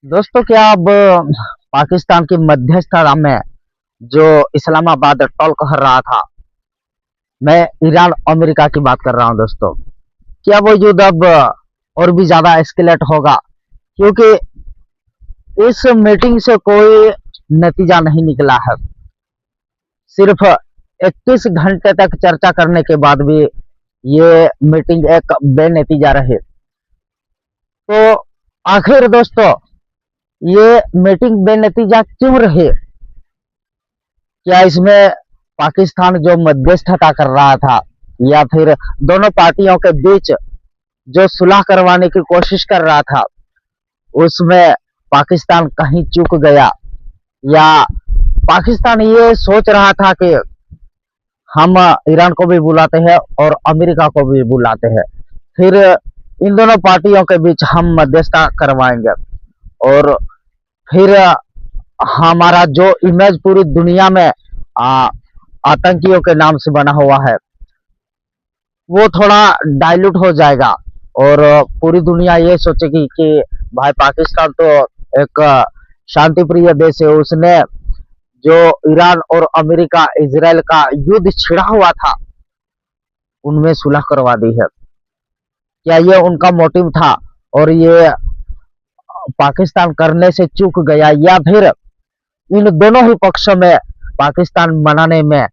दोस्तों, क्या अब पाकिस्तान की मध्यस्थता में जो इस्लामाबाद टॉल कर रहा था, मैं ईरान अमेरिका की बात कर रहा हूं दोस्तों। क्या वो युद्ध अब और भी ज्यादा एस्केलेट होगा? क्योंकि इस मीटिंग से कोई नतीजा नहीं निकला है। सिर्फ 21 घंटे तक चर्चा करने के बाद भी ये मीटिंग एक बेनतीजा रही। तो आखिर दोस्तों, ये मीटिंग बेनतीजा क्यों रही? क्या इसमें पाकिस्तान जो मध्यस्थता कर रहा था, या फिर दोनों पार्टियों के बीच जो सुलह करवाने की कोशिश कर रहा था, उसमें पाकिस्तान कहीं चूक गया? या पाकिस्तान ये सोच रहा था कि हम ईरान को भी बुलाते हैं और अमेरिका को भी बुलाते हैं, फिर इन दोनों पार्टियों के बीच हम मध्यस्थता करवाएंगे, और फिर हमारा जो इमेज पूरी दुनिया में आ, आतंकियों के नाम से बना हुआ है, वो थोड़ा डाइल्यूट हो जाएगा। और पूरी दुनिया ये सोचेगी कि भाई, पाकिस्तान तो एक शांति प्रिय देश है, उसने जो ईरान और अमेरिका इजराइल का युद्ध छिड़ा हुआ था, उनमें सुलह करवा दी है। क्या ये उनका मोटिव था और ये पाकिस्तान करने से चूक गया, या फिर इन दोनों ही पक्षों में पाकिस्तान मनाने में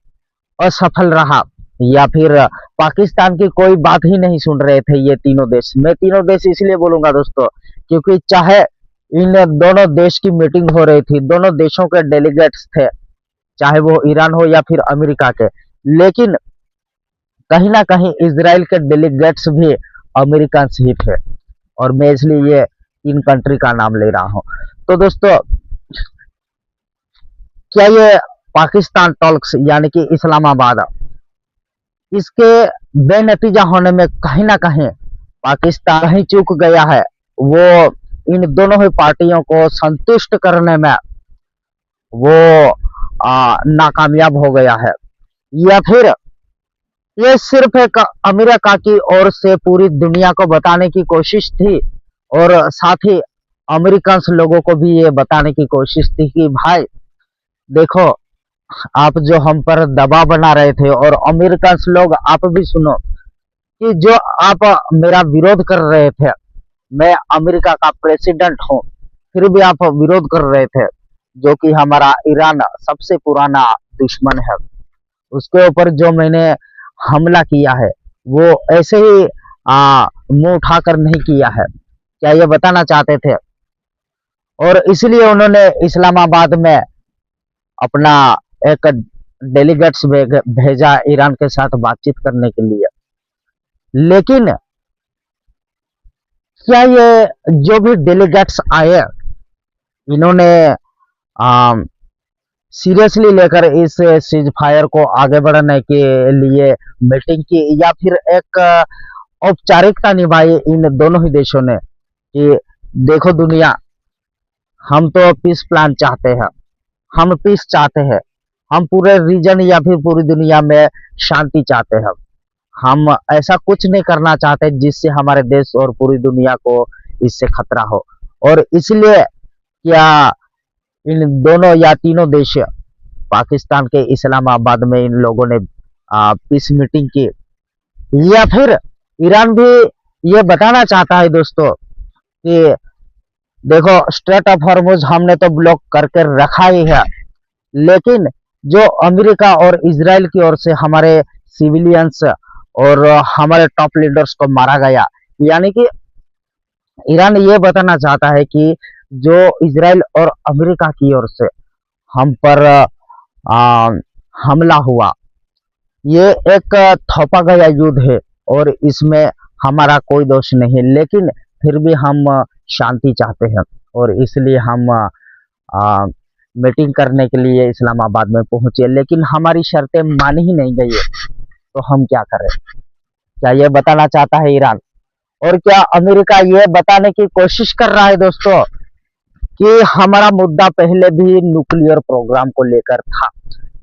असफल रहा, या फिर पाकिस्तान की कोई बात ही नहीं सुन रहे थे ये तीनों देश? मैं तीनों देश इसलिए बोलूंगा दोस्तों, क्योंकि चाहे इन दोनों देश की मीटिंग हो रही थी, दोनों देशों के डेलीगेट्स थे, चाहे वो ईरान हो या फिर अमेरिका के, लेकिन कहीं ना कहीं इसराइल के डेलीगेट्स भी अमेरिकन ही थे। और मैं इसलिए ये तीन कंट्री का नाम ले रहा हूं। तो दोस्तों, क्या ये पाकिस्तान टॉक्स यानी कि इस्लामाबाद, इसके बेनतीजा होने में कहीं ना कहीं पाकिस्तान ही चूक गया है? वो इन दोनों ही पार्टियों को संतुष्ट करने में वो नाकामयाब हो गया है, या फिर ये सिर्फ एक अमेरिका की ओर से पूरी दुनिया को बताने की कोशिश थी, और साथ ही अमेरिकन लोगों को भी ये बताने की कोशिश थी कि भाई देखो, आप जो हम पर दबाव बना रहे थे, और अमेरिकन लोग आप भी सुनो कि जो आप मेरा विरोध कर रहे थे, मैं अमेरिका का प्रेसिडेंट हूं, फिर भी आप विरोध कर रहे थे, जो कि हमारा ईरान सबसे पुराना दुश्मन है, उसके ऊपर जो मैंने हमला किया है, वो ऐसे ही मुंह उठाकर नहीं किया है। क्या ये बताना चाहते थे? और इसलिए उन्होंने इस्लामाबाद में अपना एक डेलीगेट्स भेजा ईरान के साथ बातचीत करने के लिए। लेकिन क्या ये जो भी डेलीगेट्स आए, इन्होंने सीरियसली लेकर इस सीज फायर को आगे बढ़ाने के लिए मीटिंग की, या फिर एक औपचारिकता निभाई इन दोनों ही देशों ने कि देखो दुनिया, हम तो पीस प्लान चाहते हैं, हम पीस चाहते हैं, हम पूरे रीजन या फिर पूरी दुनिया में शांति चाहते हैं, हम ऐसा कुछ नहीं करना चाहते जिससे हमारे देश और पूरी दुनिया को इससे खतरा हो। और इसलिए क्या इन दोनों या तीनों देश, पाकिस्तान के इस्लामाबाद में इन लोगों ने पीस मीटिंग की, या फिर ईरान भी ये बताना चाहता है दोस्तों कि देखो, स्ट्रेट ऑफ हॉर्मुज हमने तो ब्लॉक करके रखा ही है, लेकिन जो अमेरिका और इजराइल की ओर से हमारे सिविलियंस और हमारे टॉप लीडर्स को मारा गया, यानी कि ईरान ये बताना चाहता है कि जो इजराइल और अमेरिका की ओर से हम पर आ, हमला हुआ, ये एक थोपा गया युद्ध है, और इसमें हमारा कोई दोष नहीं है, लेकिन फिर भी हम शांति चाहते हैं, और इसलिए हम मीटिंग करने के लिए इस्लामाबाद में पहुंचे, लेकिन हमारी शर्तें मानी ही नहीं गई है, तो हम क्या करें? क्या ये बताना चाहता है ईरान? और क्या अमेरिका ये बताने की कोशिश कर रहा है दोस्तों कि हमारा मुद्दा पहले भी न्यूक्लियर प्रोग्राम को लेकर था,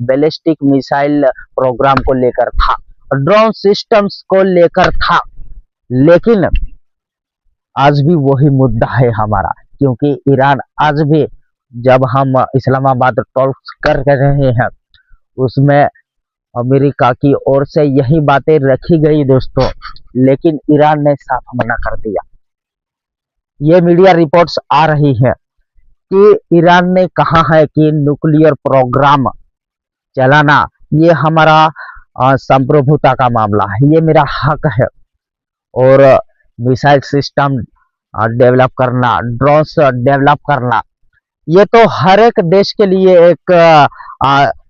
बैलिस्टिक मिसाइल प्रोग्राम को लेकर था, ड्रोन सिस्टम्स को लेकर था, लेकिन आज भी वही मुद्दा है हमारा क्योंकि ईरान आज भी, जब हम इस्लामाबाद टॉक्स कर रहे हैं, उसमें अमेरिका की ओर से यही बातें रखी गई दोस्तों, लेकिन ईरान ने साफ मना कर दिया। ये मीडिया रिपोर्ट्स आ रही है कि ईरान ने कहा है कि न्यूक्लियर प्रोग्राम चलाना ये हमारा संप्रभुता का मामला है, ये मेरा हक है। और मिसाइल सिस्टम डेवलप करना, ड्रोन्स डेवलप करना, ये तो हर एक देश के लिए एक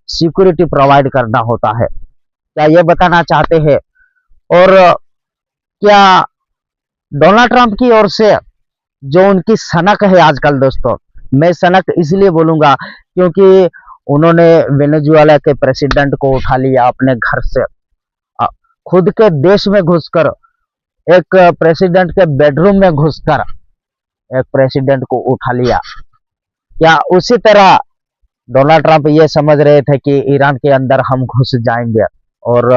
सिक्योरिटी प्रोवाइड करना होता है। क्या ये बताना चाहते हैं? और क्या डोनाल्ड ट्रंप की ओर से जो उनकी सनक है आजकल दोस्तों, मैं सनक इसलिए बोलूंगा क्योंकि उन्होंने वेनेजुएला के प्रेसिडेंट को उठा लिया अपने घर से, खुद के देश में घुसकर, एक प्रेसिडेंट के बेडरूम में घुसकर एक प्रेसिडेंट को उठा लिया। क्या उसी तरह डोनाल्ड ट्रंप ये समझ रहे थे कि ईरान के अंदर हम घुस जाएंगे और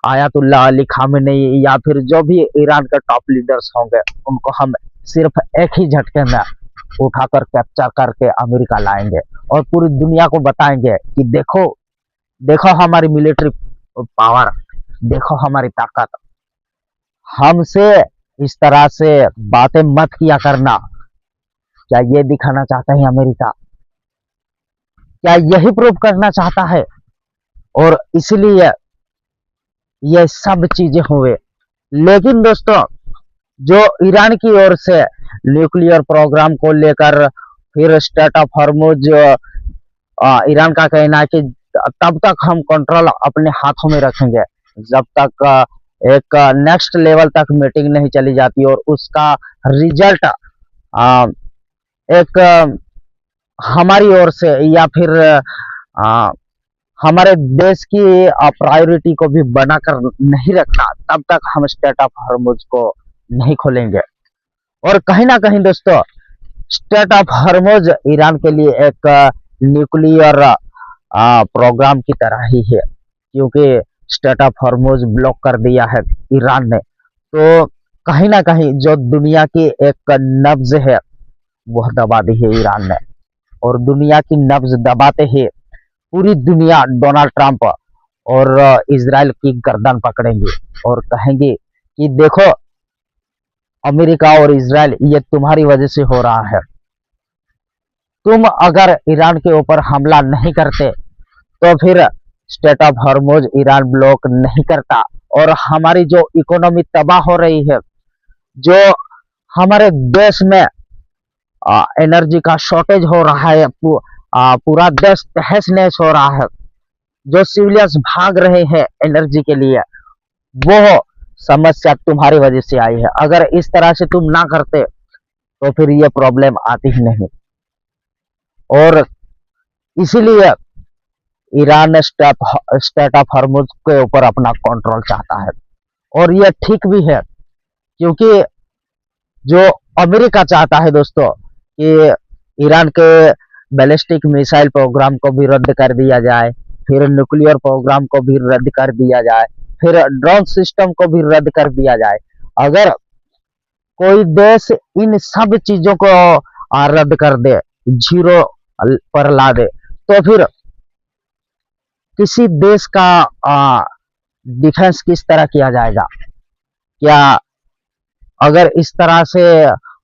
आयतुल्लाह अली खामेनी या फिर जो भी ईरान के टॉप लीडर्स होंगे उनको हम सिर्फ एक ही झटके में उठाकर कैप्चर करके अमेरिका लाएंगे और पूरी दुनिया को बताएंगे कि देखो देखो हमारी मिलिट्री पावर, देखो हमारी ताकत। हमसे इस तरह से बातें मत किया करना। क्या ये दिखाना चाहता है अमेरिका? क्या यही प्रूव करना चाहता है? और इसलिए ये सब चीजें हुए। लेकिन दोस्तों, जो ईरान की ओर से न्यूक्लियर प्रोग्राम को लेकर फिर स्टेट ऑफ हॉर्मुज, ईरान का कहना है कि तब तक हम कंट्रोल अपने हाथों में रखेंगे जब तक एक नेक्स्ट लेवल तक मीटिंग नहीं चली जाती और उसका रिजल्ट एक हमारी ओर से या फिर हमारे देश की प्रायोरिटी को भी बनाकर नहीं रखना, तब तक हम स्टेट ऑफ हॉर्मुज को नहीं खोलेंगे। और कहीं ना कहीं दोस्तों, स्टेट ऑफ हॉर्मुज ईरान के लिए एक न्यूक्लियर प्रोग्राम की तरह ही है, क्योंकि स्टेट ऑफ हॉर्मुज ब्लॉक कर दिया है ईरान ने। तो कहीं ना कहीं जो दुनिया की एक नब्ज है वह दबा दी है ईरान ने, और दुनिया की नब्ज दबाते ही पूरी दुनिया डोनाल्ड ट्रंप और इजराइल की गर्दन पकड़ेंगे और कहेंगे कि देखो अमेरिका और इजराइल, ये तुम्हारी वजह से हो रहा है। तुम अगर ईरान के ऊपर हमला नहीं करते तो फिर state of Hormuz Iran block नहीं करता और हमारी जो इकोनॉमी तबाह हो रही है, जो हमारे देश में एनर्जी का शॉर्टेज हो रहा है, पूरा देश तहस नहस हो रहा है, जो सिविलियंस भाग रहे हैं एनर्जी के लिए, वो समस्या तुम्हारी वजह से आई है। अगर इस तरह से तुम ना करते तो फिर ये प्रॉब्लम आती ही नहीं। और इसीलिए ईरान स्टेट ऑफ हॉर्मुज के ऊपर अपना कंट्रोल चाहता है, और ये ठीक भी है, क्योंकि जो अमेरिका चाहता है दोस्तों कि ईरान के बैलिस्टिक मिसाइल प्रोग्राम को भी रद्द कर दिया जाए, फिर न्यूक्लियर प्रोग्राम को भी रद्द कर दिया जाए, फिर ड्रोन सिस्टम को भी रद्द कर दिया जाए। अगर कोई देश इन सब चीजों को रद्द कर दे, जीरो पर ला दे, तो फिर किसी देश का डिफेंस किस तरह किया जाएगा? क्या अगर इस तरह से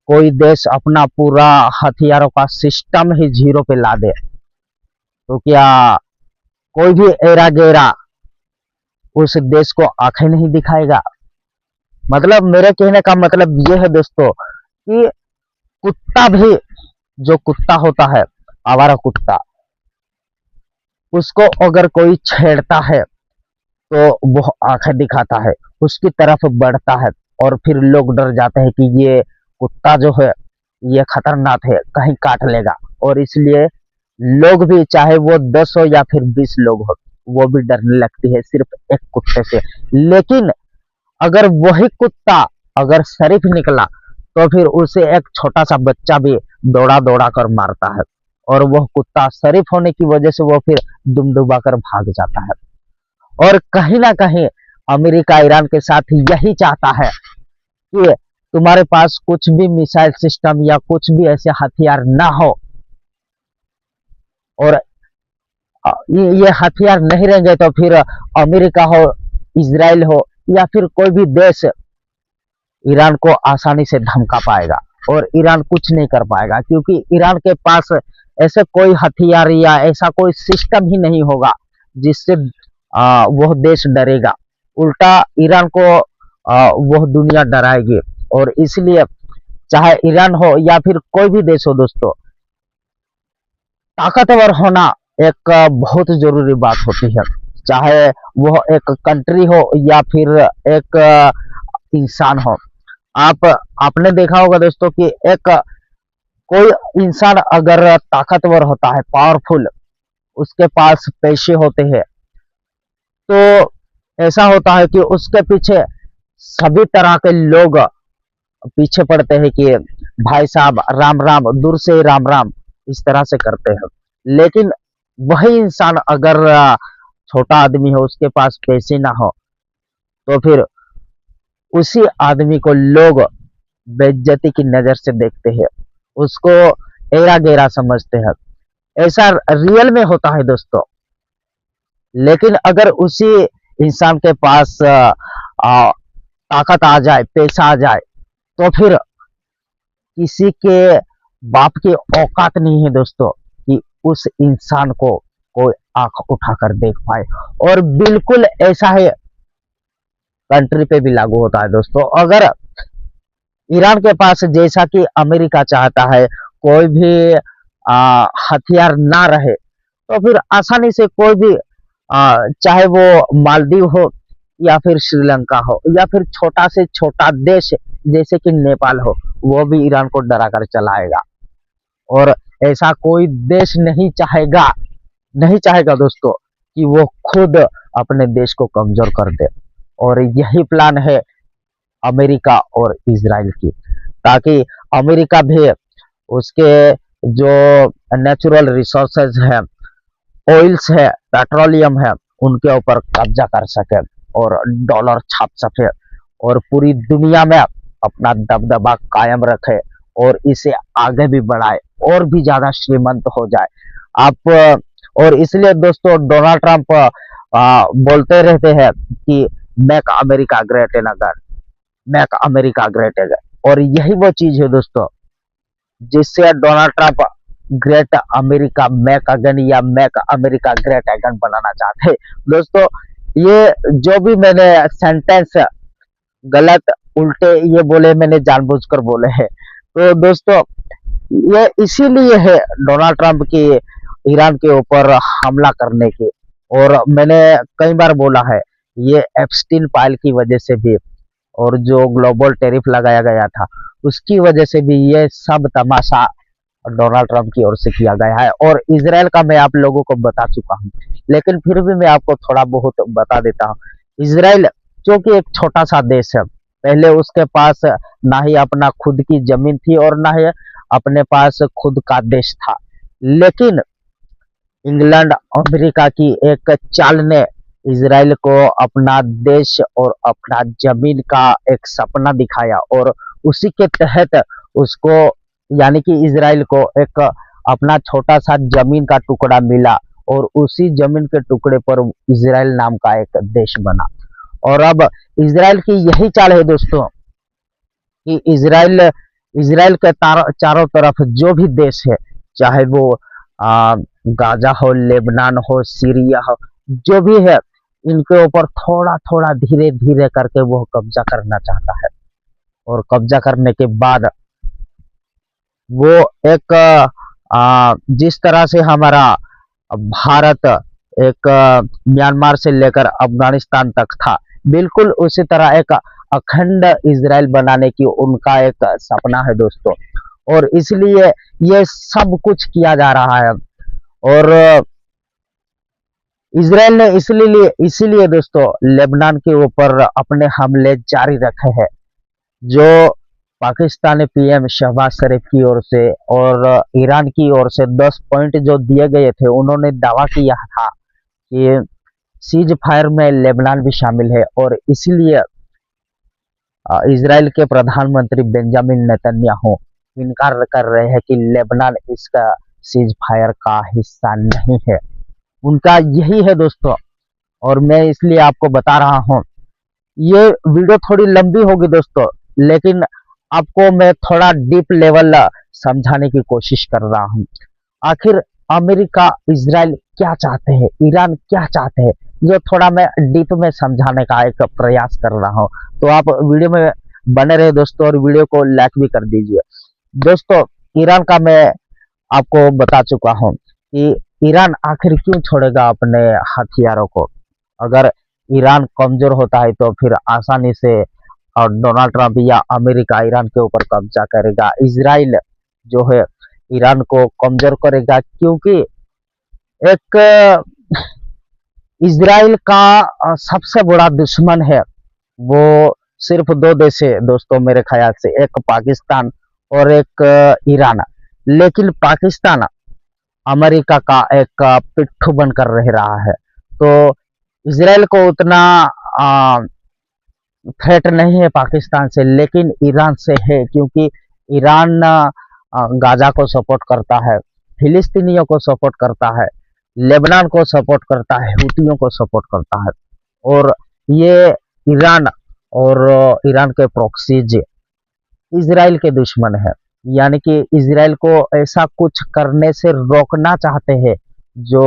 कोई देश अपना पूरा हथियारों का सिस्टम ही जीरो पे ला दे, तो क्या कोई भी एरा गेरा उस देश को आंखें नहीं दिखाएगा? मतलब मेरे कहने का मतलब ये है दोस्तों कि कुत्ता भी, जो कुत्ता होता है, आवारा कुत्ता, उसको अगर कोई छेड़ता है तो वो आंखें दिखाता है, उसकी तरफ बढ़ता है, और फिर लोग डर जाते हैं कि ये कुत्ता जो है ये खतरनाक है, कहीं काट लेगा, और इसलिए लोग भी, चाहे वो 10 हो या फिर 20 लोग हो, वो भी डरने लगती है सिर्फ एक कुत्ते से। लेकिन अगर वही कुत्ता अगर शरीफ निकला तो फिर उसे एक छोटा सा बच्चा भी दौड़ा दौड़ा कर मारता है, और वह कुत्ता शरीफ होने की वजह से वो फिर दुम डुबा कर भाग जाता है। और कहीं ना कहीं अमेरिका ईरान के साथ यही चाहता है कि तुम्हारे पास कुछ भी मिसाइल सिस्टम या कुछ भी ऐसे हथियार ना हो, और ये हथियार नहीं रहेंगे, तो फिर अमेरिका हो, इसराइल हो, या फिर कोई भी देश ईरान को आसानी से धमका पाएगा, और ईरान कुछ नहीं कर पाएगा, क्योंकि ईरान के पास ऐसे कोई हथियार या ऐसा कोई सिस्टम ही नहीं होगा जिससे वह देश डरेगा। उल्टा ईरान को वह दुनिया डराएगी। और इसलिए चाहे ईरान हो या फिर कोई भी देश हो दोस्तों, ताकतवर होना एक बहुत जरूरी बात होती है। चाहे वह एक कंट्री हो या फिर एक इंसान हो। आप आपने देखा होगा दोस्तों कि एक कोई इंसान अगर ताकतवर होता है, पावरफुल, उसके पास पैसे होते हैं, तो ऐसा होता है कि उसके पीछे सभी तरह के लोग पीछे पड़ते हैं कि भाई साहब राम राम, दूर से राम राम, इस तरह से करते हैं। लेकिन वही इंसान अगर छोटा आदमी हो, उसके पास पैसे ना हो, तो फिर उसी आदमी को लोग बेइज्जती की नजर से देखते हैं, उसको एरा गेरा समझते हैं। ऐसा रियल में होता है दोस्तों। लेकिन अगर उसी इंसान के पास ताकत आ जाए, पैसा आ जाए, तो फिर किसी के बाप की औकात नहीं है दोस्तों कि उस इंसान को कोई आंख उठाकर देख पाए। और बिल्कुल ऐसा है, कंट्री पे भी लागू होता है दोस्तों। अगर ईरान के पास, जैसा कि अमेरिका चाहता है, कोई भी हथियार ना रहे, तो फिर आसानी से कोई भी चाहे वो मालदीव हो या फिर श्रीलंका हो या फिर छोटा से छोटा देश जैसे कि नेपाल हो, वो भी ईरान को डरा कर चलाएगा। और ऐसा कोई देश नहीं चाहेगा दोस्तों कि वो खुद अपने देश को कमजोर कर दे। और यही प्लान है अमेरिका और इजराइल की, ताकि अमेरिका भी उसके जो नेचुरल रिसोर्सेज है, ऑयल्स है, पेट्रोलियम है, उनके ऊपर कब्जा कर सके और डॉलर छाप सके, और पूरी दुनिया में अपना दबदबा कायम रखे, और इसे आगे भी बढ़ाए और भी ज्यादा श्रीमंत हो जाए। आप और इसलिए दोस्तों डोनाल्ड ट्रंप बोलते रहते हैं कि make America great again, make America great again. और यही वो चीज है दोस्तों जिससे Donald Trump great America make again या मेक अमेरिका ग्रेट अगेन बनाना चाहते हैं दोस्तों। ये जो भी मैंने सेंटेंस गलत उल्टे ये बोले, मैंने जानबूझकर बोले हैं। तो दोस्तों ये इसीलिए है डोनाल्ड ट्रंप की ईरान के ऊपर हमला करने की। और मैंने कई बार बोला है, ये एप्स्टीन फाइल की वजह से भी, और जो ग्लोबल टैरिफ लगाया गया था उसकी वजह से भी ये सब तमाशा डोनाल्ड ट्रंप की ओर से किया गया है। और इसराइल का मैं आप लोगों को बता चुका हूँ, लेकिन फिर भी मैं आपको थोड़ा बहुत बता देता हूँ। इसराइल जो कि एक छोटा सा देश है, पहले उसके पास ना ही अपना खुद की जमीन थी और ना ही अपने पास खुद का देश था। लेकिन इंग्लैंड अमेरिका की एक चाल ने इसराइल को अपना देश और अपना जमीन का एक सपना दिखाया, और उसी के तहत उसको, यानी कि इसराइल को एक अपना छोटा सा जमीन का टुकड़ा मिला, और उसी जमीन के टुकड़े पर इसराइल नाम का एक देश बना। और अब इसराइल की यही चाल है दोस्तों कि इसराइल इसराइल के चारों तरफ जो भी देश है, चाहे वो गाजा हो, लेबनान हो, सीरिया हो, जो भी है, इनके ऊपर थोड़ा थोड़ा धीरे धीरे करके वो कब्जा करना चाहता है। और कब्जा करने के बाद वो एक जिस तरह से हमारा भारत एक म्यांमार से लेकर अफगानिस्तान तक था, बिल्कुल उसी तरह एक अखंड इसराइल बनाने की उनका एक सपना है दोस्तों। और इसलिए ये सब कुछ किया जा रहा है। और इसराइल ने इसीलिए दोस्तों लेबनान के ऊपर अपने हमले जारी रखे हैं, जो पाकिस्तानी पीएम शहबाज शरीफ की ओर से और ईरान की ओर से 10 पॉइंट जो दिए गए थे, उन्होंने दावा किया था कि सीज फायर में लेबनान भी शामिल है। और इसलिए इजराइल के प्रधानमंत्री बेंजामिन नेतन्याहू इनकार कर रहे हैं कि लेबनान इसका सीज फायर का हिस्सा नहीं है। उनका यही है दोस्तों, और मैं इसलिए आपको बता रहा हूँ। ये वीडियो थोड़ी लंबी होगी दोस्तों, लेकिन आपको मैं थोड़ा डीप लेवल समझाने की कोशिश कर रहा हूँ। आखिर अमेरिका इजराइल क्या चाहते हैं, ईरान क्या चाहते हैं, जो थोड़ा मैं डीप में समझाने का एक प्रयास कर रहा हूँ। तो आप वीडियो में बने रहे दोस्तों, और वीडियो को लाइक भी कर दीजिए दोस्तों। ईरान का मैं आपको बता चुका हूँ कि ईरान आखिर क्यों छोड़ेगा अपने हथियारों को। अगर ईरान कमजोर होता है तो फिर आसानी से और डोनाल्ड ट्रंप या अमेरिका ईरान के ऊपर कब्जा करेगा। इजराइल जो है ईरान को कमजोर करेगा, क्योंकि एक इजराइल का सबसे बड़ा दुश्मन है वो सिर्फ दो देश है दोस्तों मेरे ख्याल से, एक पाकिस्तान और एक ईरान। लेकिन पाकिस्तान अमेरिका का एक पिट्ठू बनकर रह रहा है, तो इजराइल को उतना थ्रेट नहीं है पाकिस्तान से, लेकिन ईरान से है, क्योंकि ईरान गाजा को सपोर्ट करता है, फिलिस्तीनियों को सपोर्ट करता है, लेबनान को सपोर्ट करता है, हुतियों को सपोर्ट करता है। और ये ईरान और ईरान के प्रॉक्सीज इजराइल के दुश्मन है, यानी कि इजराइल को ऐसा कुछ करने से रोकना चाहते हैं जो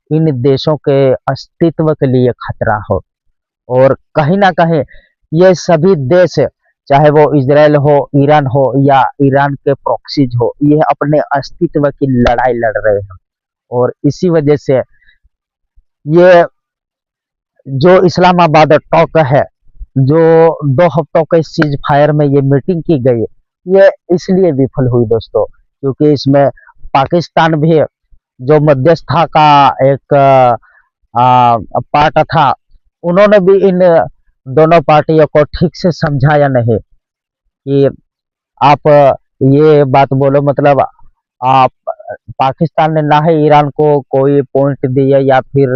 इन देशों के अस्तित्व के लिए खतरा हो। और कहीं ना कहीं ये सभी देश, चाहे वो इजराइल हो, ईरान हो या ईरान के प्रॉक्सीज हो, ये अपने अस्तित्व की लड़ाई लड़ रहे हैं। और इसी वजह से ये जो इस्लामाबाद टॉक है, जो 2 हफ्तों के सीज फायर में ये मीटिंग की गई, ये इसलिए विफल हुई दोस्तों, क्योंकि इसमें पाकिस्तान भी जो मध्यस्थता का एक पार्ट था, उन्होंने भी इन दोनों पार्टियों को ठीक से समझाया नहीं कि आप ये बात बोलो, मतलब आप पाकिस्तान ने ना ही ईरान को कोई पॉइंट दिया या फिर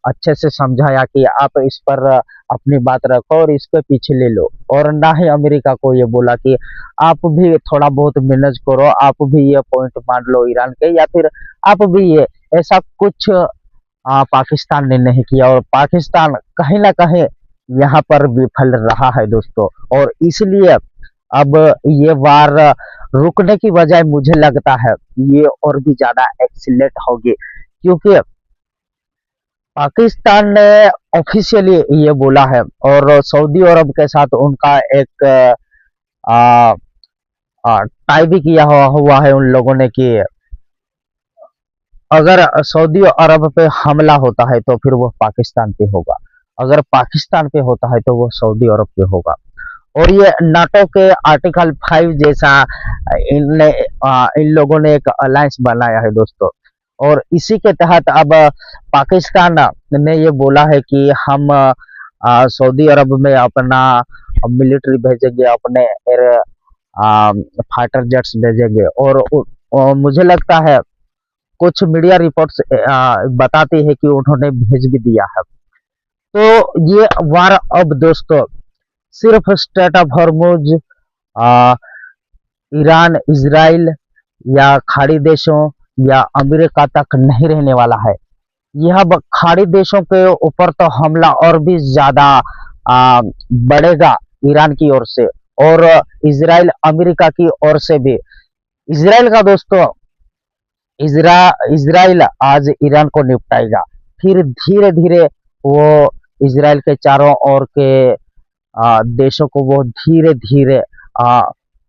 अच्छे से समझाया कि आप इस पर अपनी बात रखो और इसके पीछे ले लो, और ना ही अमेरिका को ये बोला कि आप भी थोड़ा बहुत मैनेज करो, आप भी ये पॉइंट मान लो ईरान के, या फिर आप भी ये, ऐसा कुछ पाकिस्तान ने नहीं किया। और पाकिस्तान कहीं ना कहीं यहाँ पर विफल रहा है दोस्तों, और इसलिए अब ये वार रुकने की बजाय मुझे लगता है ये और भी ज्यादा एक्सीलेट होगी, क्योंकि पाकिस्तान ने ऑफिशियली ये बोला है, और सऊदी अरब के साथ उनका एक टाई भी किया हुआ है उन लोगों ने कि अगर सऊदी अरब पे हमला होता है तो फिर वो पाकिस्तान पे होगा, अगर पाकिस्तान पे होता है तो वो सऊदी अरब पे होगा। और ये नाटो के आर्टिकल 5 जैसा इन लोगों ने एक अलायंस बनाया है दोस्तों। और इसी के तहत अब पाकिस्तान ने ये बोला है कि हम सऊदी अरब में अपना मिलिट्री भेजेंगे, अपने एयर फाइटर जेट्स भेजेंगे। और मुझे लगता है कुछ मीडिया रिपोर्ट्स बताती है कि उन्होंने भेज भी दिया है। तो ये वार अब दोस्तों सिर्फ state of Hormuz, Iran, Israel या खाड़ी देशों या अमेरिका तक नहीं रहने वाला है। यह खाड़ी देशों के ऊपर तो हमला और भी ज्यादा बढ़ेगा ईरान की ओर से, और इजराइल अमेरिका की ओर से भी। इजराइल का दोस्तों, इजराइल आज ईरान को निपटाएगा, फिर धीरे धीरे वो इजराइल के चारों ओर के देशों को वो धीरे धीरे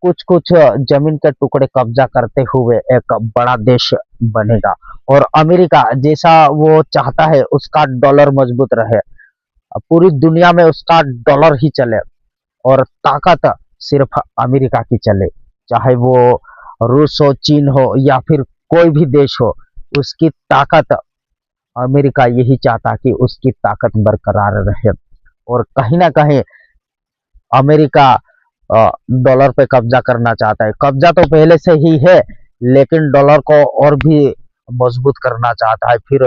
कुछ कुछ जमीन के टुकड़े कब्जा करते हुए एक बड़ा देश बनेगा। और अमेरिका जैसा वो चाहता है उसका डॉलर मजबूत रहे, पूरी दुनिया में उसका डॉलर ही चले, और ताकत सिर्फ अमेरिका की चले, चाहे वो रूस हो, चीन हो या फिर कोई भी देश हो, उसकी ताकत अमेरिका यही चाहता कि उसकी ताकत बरकरार रहे। और कहीं ना कहीं अमेरिका डॉलर पे कब्जा करना चाहता है, कब्जा तो पहले से ही है, लेकिन डॉलर को और भी मजबूत करना चाहता है। फिर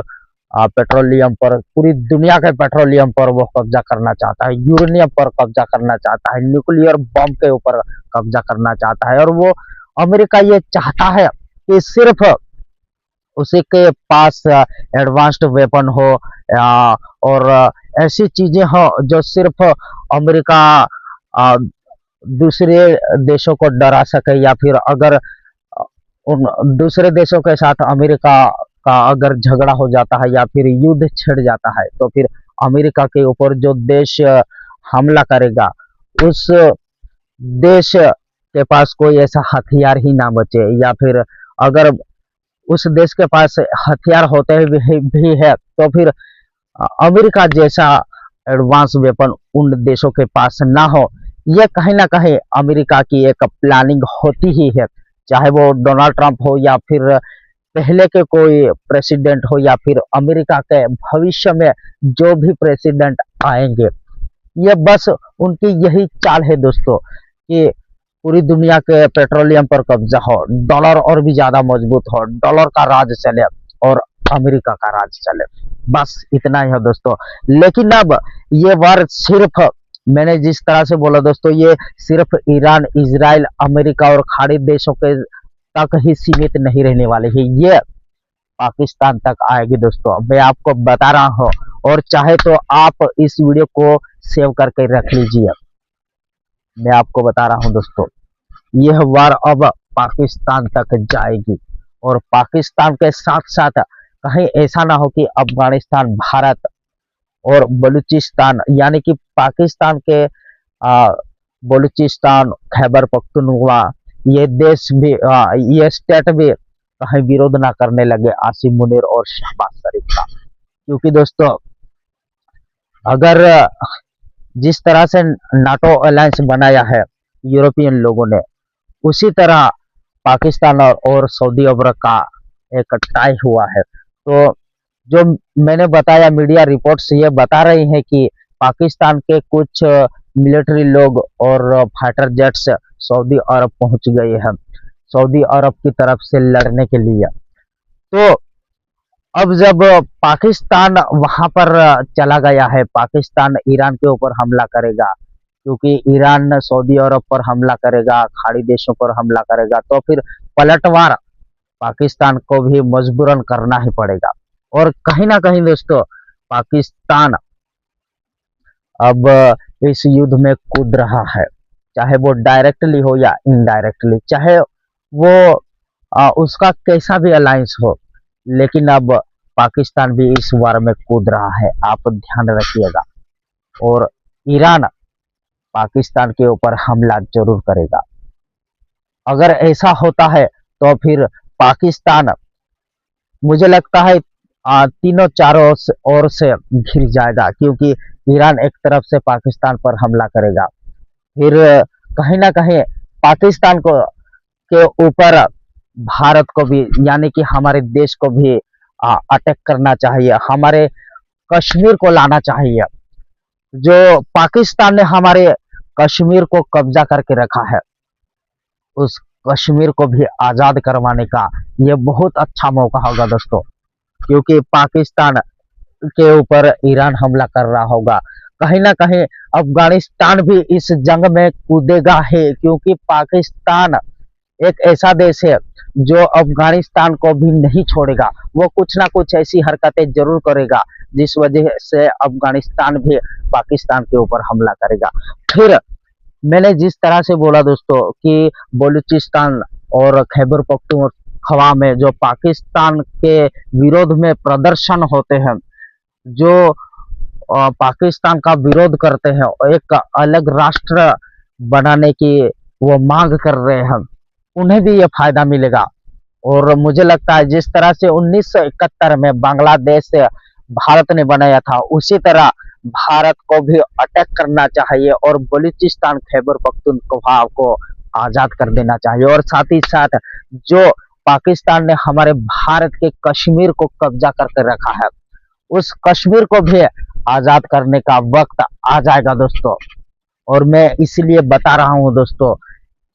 पेट्रोलियम पर, पूरी दुनिया के पेट्रोलियम पर वो कब्जा करना चाहता है, यूरेनियम पर कब्जा करना चाहता है, न्यूक्लियर बम के ऊपर कब्जा करना चाहता है। और वो अमेरिका ये चाहता है कि सिर्फ उसी के पास एडवांस्ड वेपन हो, और ऐसी चीजें हो जो सिर्फ अमेरिका आ, दूसरे देशों को डरा सके, या फिर अगर उन दूसरे देशों के साथ अमेरिका का अगर झगड़ा हो जाता है या फिर युद्ध छिड़ जाता है, तो फिर अमेरिका के ऊपर जो देश हमला करेगा, उस देश के पास कोई ऐसा हथियार ही ना बचे, या फिर अगर उस देश के पास हथियार होते भी है तो फिर अमेरिका जैसा एडवांस वेपन उन देशों के पास ना हो। यह कहीं ना कहीं अमेरिका की एक प्लानिंग होती ही है, चाहे वो डोनाल्ड ट्रंप हो या फिर पहले के कोई प्रेसिडेंट हो या फिर अमेरिका के भविष्य में जो भी प्रेसिडेंट आएंगे। ये बस उनकी यही चाल है दोस्तों कि पूरी दुनिया के पेट्रोलियम पर कब्जा हो, डॉलर और भी ज्यादा मजबूत हो, डॉलर का राज चले और अमेरिका का राज चले। बस इतना ही है दोस्तों। लेकिन अब ये वार सिर्फ, मैंने जिस तरह से बोला दोस्तों, ये सिर्फ ईरान, इजराइल, अमेरिका और खाड़ी देशों के तक ही सीमित नहीं रहने वाले है, ये पाकिस्तान तक आएगी दोस्तों, मैं आपको बता रहा हूँ। और चाहे तो आप इस वीडियो को सेव करके रख लीजिए। मैं आपको बता रहा हूँ दोस्तों, यह वार अब पाकिस्तान तक जाएगी, और पाकिस्तान के साथ साथ कहीं ऐसा ना हो कि अफगानिस्तान, भारत और बलूचिस्तान, यानी कि पाकिस्तान के बलूचिस्तान, खैबर पख्तूनख्वा, ये देश भी, ये स्टेट भी कहीं विरोध ना करने लगे आसिम मुनीर और शहबाज शरीफ का। क्योंकि दोस्तों अगर जिस तरह से नाटो अलायंस बनाया है यूरोपियन लोगों ने, उसी तरह पाकिस्तान और सऊदी अरब का एक टाई हुआ है। तो जो मैंने बताया, मीडिया रिपोर्ट्स ये बता रही हैं कि पाकिस्तान के कुछ मिलिट्री लोग और फाइटर जेट्स सऊदी अरब पहुंच गए हैं, सऊदी अरब की तरफ से लड़ने के लिए। तो अब जब पाकिस्तान वहां पर चला गया है, पाकिस्तान ईरान के ऊपर हमला करेगा, क्योंकि ईरान सऊदी अरब पर हमला करेगा, खाड़ी देशों पर हमला करेगा, तो फिर पलटवार पाकिस्तान को भी मजबूरन करना ही पड़ेगा। और कहीं ना कहीं दोस्तों पाकिस्तान अब इस युद्ध में कूद रहा है, चाहे वो डायरेक्टली हो या इनडायरेक्टली, चाहे वो उसका कैसा भी अलायंस हो, लेकिन अब पाकिस्तान भी इस वार में कूद रहा है, आप ध्यान रखिएगा। और ईरान पाकिस्तान के ऊपर हमला जरूर करेगा। अगर ऐसा होता है तो फिर पाकिस्तान, मुझे लगता है तीनों चारों ओर से घिर जाएगा, क्योंकि ईरान एक तरफ से पाकिस्तान पर हमला करेगा, फिर कहीं ना कहीं पाकिस्तान को के ऊपर भारत को भी, यानी कि हमारे देश को भी अटैक करना चाहिए, हमारे कश्मीर को लाना चाहिए। जो पाकिस्तान ने हमारे कश्मीर को कब्जा करके रखा है, उस कश्मीर को भी आजाद करवाने का यह बहुत अच्छा मौका होगा दोस्तों, क्योंकि पाकिस्तान के ऊपर ईरान हमला कर रहा होगा। कहीं ना कहीं अफगानिस्तान भी इस जंग में कूदेगा है, क्योंकि पाकिस्तान एक ऐसा देश है जो अफगानिस्तान को भी नहीं छोड़ेगा, वो कुछ ना कुछ ऐसी हरकतें जरूर करेगा जिस वजह से अफगानिस्तान भी पाकिस्तान के ऊपर हमला करेगा। फिर मैंने जिस तरह से बोला दोस्तों कि बलूचिस्तान और खैबर पख्तूनख्वा में जो पाकिस्तान के विरोध में प्रदर्शन होते हैं, जो पाकिस्तान का विरोध करते हैं, एक अलग राष्ट्र बनाने की वो मांग कर रहे हैं, उन्हें भी ये फायदा मिलेगा। और मुझे लगता है जिस तरह से 1971 में बांग्लादेश भारत ने बनाया था, उसी तरह भारत को भी अटैक करना चाहिए और बलूचिस्तान, खैबर पख्तूनख्वा को आजाद कर देना चाहिए। और साथ ही साथ जो पाकिस्तान ने हमारे भारत के कश्मीर को कब्जा करके रखा है, उस कश्मीर को भी आजाद करने का वक्त आ जाएगा दोस्तों। और मैं इसलिए बता रहा हूं दोस्तों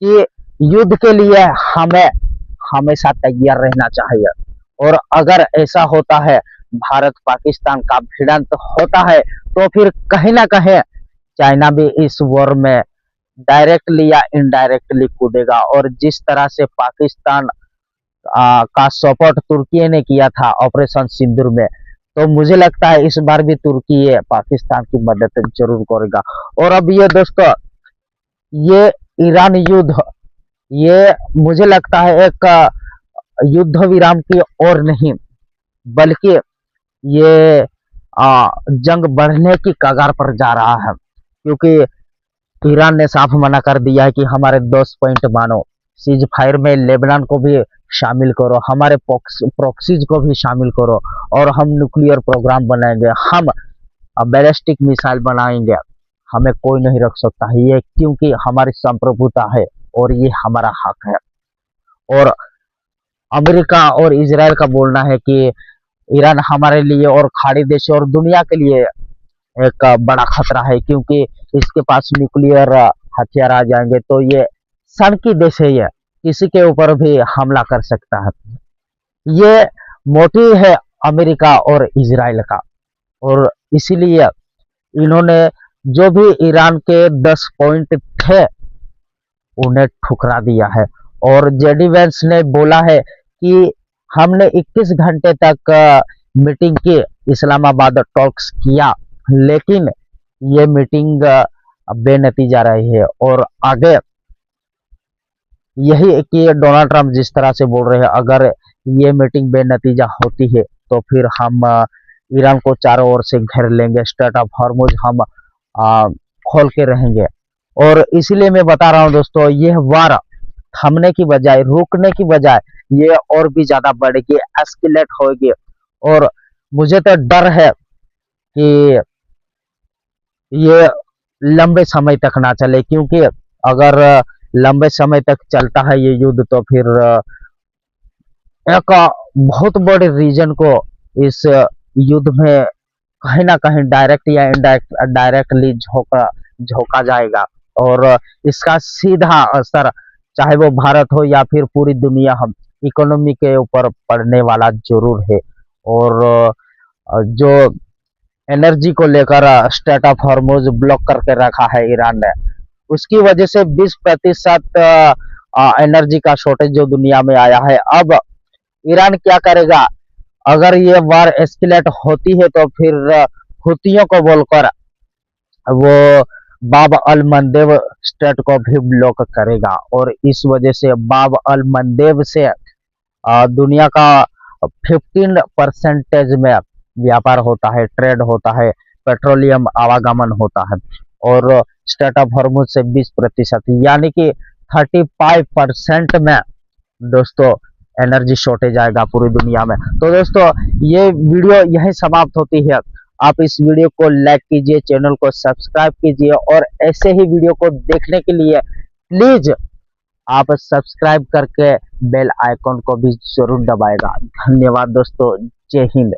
कि युद्ध के लिए हमें हमेशा तैयार रहना चाहिए। और अगर ऐसा होता है भारत पाकिस्तान का भिड़ंत होता है तो फिर कहीं ना कहीं चाइना भी इस वॉर में डायरेक्टली या इनडायरेक्टली कूदेगा। और जिस तरह से पाकिस्तान का सपोर्ट तुर्की ने किया था ऑपरेशन सिंदूर में, तो मुझे लगता है इस बार भी तुर्की ये पाकिस्तान की मदद जरूर करेगा। और अब ये दोस्तों, ये ईरान युद्ध, ये मुझे लगता है एक युद्ध विराम की ओर नहीं, बल्कि ये जंग बढ़ने की कगार पर जा रहा है। क्योंकि ईरान ने साफ मना कर दिया है कि हमारे 10 पॉइंट मानो, सीज फायर में लेबनान को भी शामिल करो, हमारे प्रॉक्सीज को भी शामिल करो, और हम न्यूक्लियर प्रोग्राम बनाएंगे, हम बैलिस्टिक मिसाइल बनाएंगे, हमें कोई नहीं रख सकता है ये, क्योंकि हमारी संप्रभुता है और ये हमारा हक है। और अमेरिका और इजराइल का बोलना है कि ईरान हमारे लिए और खाड़ी देशों और दुनिया के लिए एक बड़ा खतरा है, क्योंकि इसके पास न्यूक्लियर हथियार आ जाएंगे तो ये सनकी देश है, ये किसी के ऊपर भी हमला कर सकता है। ये मोटिव है अमेरिका और इजराइल का, और इसीलिए इन्होंने जो भी ईरान के 10 पॉइंट थे उन्हें ठुकरा दिया है। और जेडी वेंस ने बोला है कि हमने 21 घंटे तक मीटिंग की, इस्लामाबाद टॉक्स किया, लेकिन ये मीटिंग बेनतीजा रही है। और आगे यही कि डोनाल्ड ट्रंप जिस तरह से बोल रहे हैं, अगर ये मीटिंग बेनतीजा होती है तो फिर हम ईरान को चारों ओर से घेर लेंगे, स्ट्रेट ऑफ हॉर्मुज हम खोल के रहेंगे। और इसीलिए मैं बता रहा हूं दोस्तों, यह वार थमने की बजाय, रुकने की बजाय, ये और भी ज्यादा बढ़ेगी, एस्केलेट होगी। और मुझे तो डर है कि ये लंबे समय तक ना चले, क्योंकि अगर लंबे समय तक चलता है ये युद्ध तो फिर एक बहुत बड़े रीजन को इस युद्ध में कहीं ना कहीं डायरेक्ट या डायरेक्टली झोंका झोंका जाएगा, और इसका सीधा असर चाहे वो भारत हो या फिर पूरी दुनिया, हम इकोनॉमी के ऊपर पड़ने वाला जरूर है। और जो एनर्जी को लेकर स्टेट ऑफ हॉर्मुज ब्लॉक करके रखा है ईरान ने, उसकी वजह से 20% एनर्जी का शॉर्टेज जो दुनिया में आया है। अब ईरान क्या करेगा, अगर ये वार एस्केलेट होती है तो फिर हुतियों को बोलकर वो बाब अल मंदेब स्टेट को भी ब्लॉक करेगा, और इस वजह से बाब अल मंदेब से दुनिया का 15% में व्यापार होता है, ट्रेड होता है, पेट्रोलियम आवागमन होता है। और स्टेट ऑफ हॉर्मुज से 20%, यानी कि 35% में दोस्तों एनर्जी शॉर्टेज आएगा पूरी दुनिया में। तो दोस्तों ये वीडियो यही समाप्त होती है। आप इस वीडियो को लाइक कीजिए, चैनल को सब्सक्राइब कीजिए, और ऐसे ही वीडियो को देखने के लिए प्लीज आप सब्सक्राइब करके बेल आइकॉन को भी जरूर दबाएगा। धन्यवाद दोस्तों, जय हिंद।